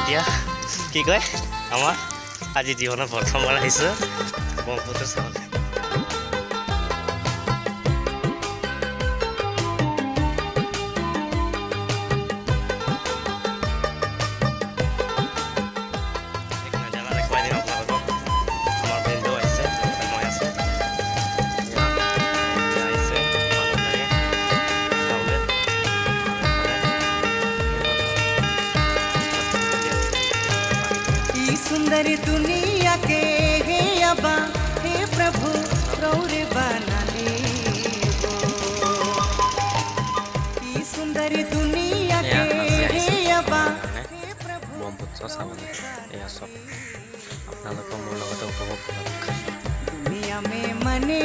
এতিয়া কি কয় আমাৰ আজি জীৱনত প্ৰথমবাৰ আহিছোঁ ব্ৰহ্মপুত্ৰ চাবলৈ। सुंदर दुनिया के हे अबा हे प्रभु रौरे बनाने वो सुंदर दुनिया के हे अबा हे प्रभु ব্ৰহ্মপুত্ৰ চাবলৈ এয়া চব আপোনালোকৰ মোৰ লগতে উপভোগ কৰক। दुनिया में मने